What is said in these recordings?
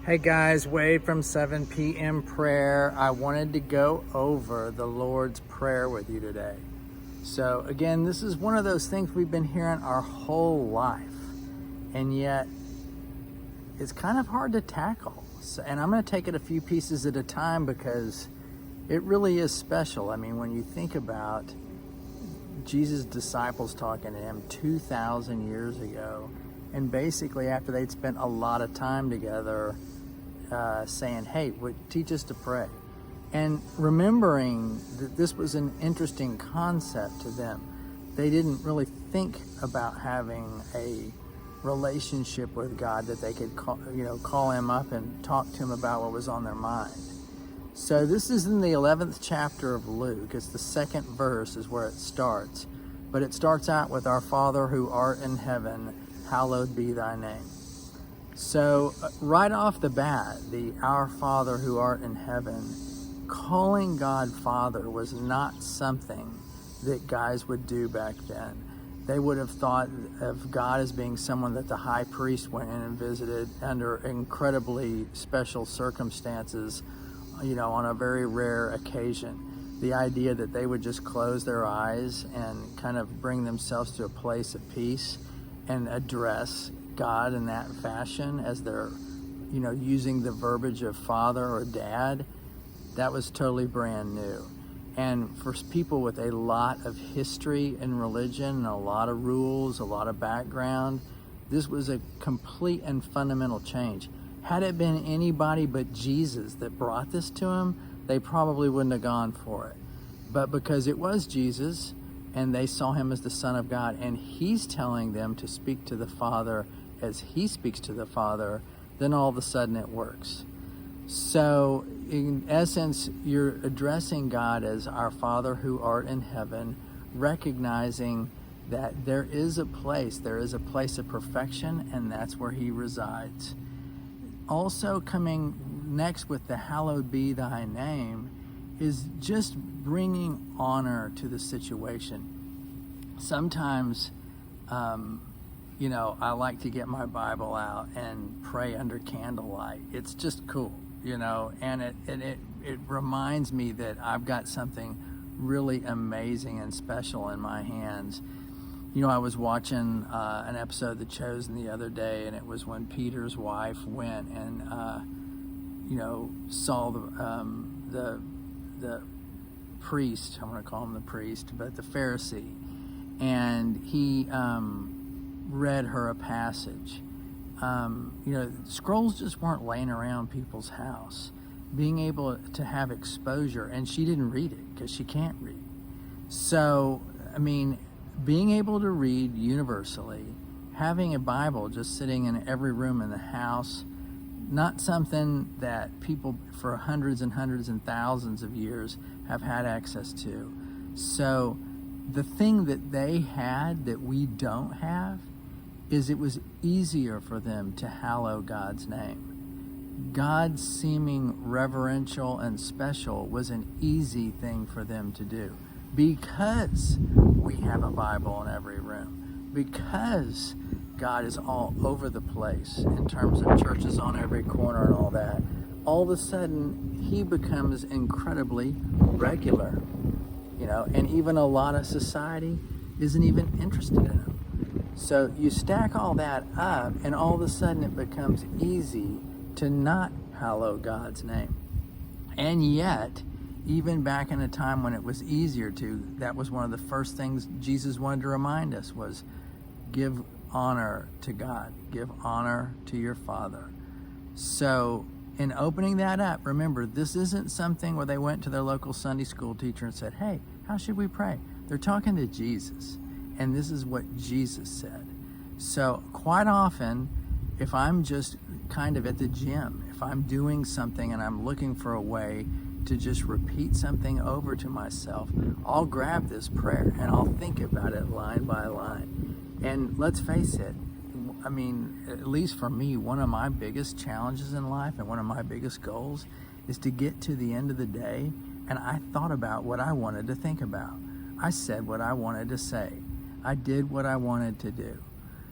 Hey guys, Wade from 7 p.m. Prayer. I wanted to go over the Lord's Prayer with you today. So again, this is one of those things we've been hearing our whole life, and yet it's kind of hard to tackle. And I'm going to take it a few pieces at a time because it really is special. I mean, when you think about Jesus' disciples talking to him 2,000 years ago, and basically after they'd spent a lot of time together, saying, hey, teach us to pray. And remembering that this was an interesting concept to them. They didn't really think about having a relationship with God that they could call him up and talk to him about what was on their mind. So this is in the 11th chapter of Luke. It's the second verse is where it starts. But it starts out with, our Father who art in heaven, hallowed be thy name. So right off the bat, the Our Father who art in heaven, calling God Father was not something that guys would do back then. They would have thought of God as being someone that the high priest went in and visited under incredibly special circumstances, on a very rare occasion. The idea that they would just close their eyes and kind of bring themselves to a place of peace and address God in that fashion as they're, using the verbiage of father or dad, that was totally brand new. And for people with a lot of history in religion and a lot of rules, a lot of background, this was a complete and fundamental change. Had it been anybody but Jesus that brought this to him, they probably wouldn't have gone for it. But because it was Jesus, and they saw him as the Son of God, and he's telling them to speak to the Father as he speaks to the Father, then all of a sudden it works. So in essence, you're addressing God as our Father who art in heaven, recognizing that there is a place of perfection, and that's where he resides. Also coming next with the hallowed be thy name is just bringing honor to the situation. Sometimes, I like to get my Bible out and pray under candlelight. It's just cool, and it reminds me that I've got something really amazing and special in my hands. I was watching an episode of The Chosen the other day, and it was when Peter's wife went and, saw the priest, I'm going to call him the priest, but the Pharisee, and he read her a passage. Scrolls just weren't laying around people's house. Being able to have exposure, and she didn't read it because she can't read. So, being able to read universally, having a Bible just sitting in every room in the house, not something that people for hundreds and hundreds and thousands of years have had access to. So the thing that they had that we don't have is it was easier for them to hallow God's name. God's seeming reverential and special was an easy thing for them to do because we have a Bible in every room, because God is all over the place in terms of churches on every corner and all that. All of a sudden, he becomes incredibly regular, and even a lot of society isn't even interested in him. So you stack all that up, and all of a sudden it becomes easy to not hallow God's name. And yet, even back in a time when it was easier to, that was one of the first things Jesus wanted to remind us was, give honor to God. Give honor to your Father. So in opening that up, remember, this isn't something where they went to their local Sunday school teacher and said, hey, how should we pray? They're talking to Jesus, and this is what Jesus said. So quite often, if I'm just kind of at the gym, if I'm doing something and I'm looking for a way to just repeat something over to myself, I'll grab this prayer and I'll think about it line by line. And let's face it, at least for me, one of my biggest challenges in life and one of my biggest goals is to get to the end of the day and I thought about what I wanted to think about. I said what I wanted to say. I did what I wanted to do.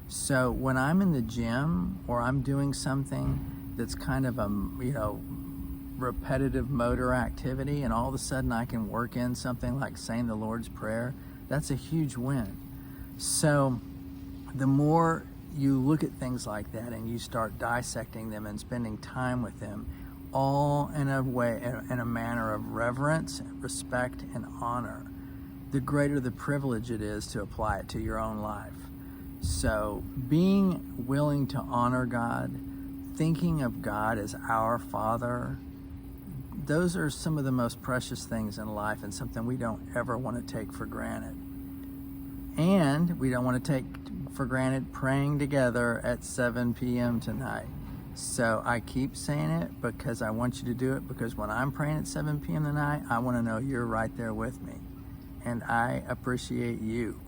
So when I'm in the gym or I'm doing something that's kind of a, repetitive motor activity, and all of a sudden I can work in something like saying the Lord's Prayer, that's a huge win. So the more you look at things like that and you start dissecting them and spending time with them, all in a manner of reverence, respect, and honor, the greater the privilege it is to apply it to your own life. So being willing to honor God, thinking of God as our Father, those are some of the most precious things in life, and something we don't ever want to take for granted. And we don't want to take for granted praying together at 7 p.m. tonight. So I keep saying it because I want you to do it, because when I'm praying at 7 p.m. tonight, I want to know you're right there with me. And I appreciate you.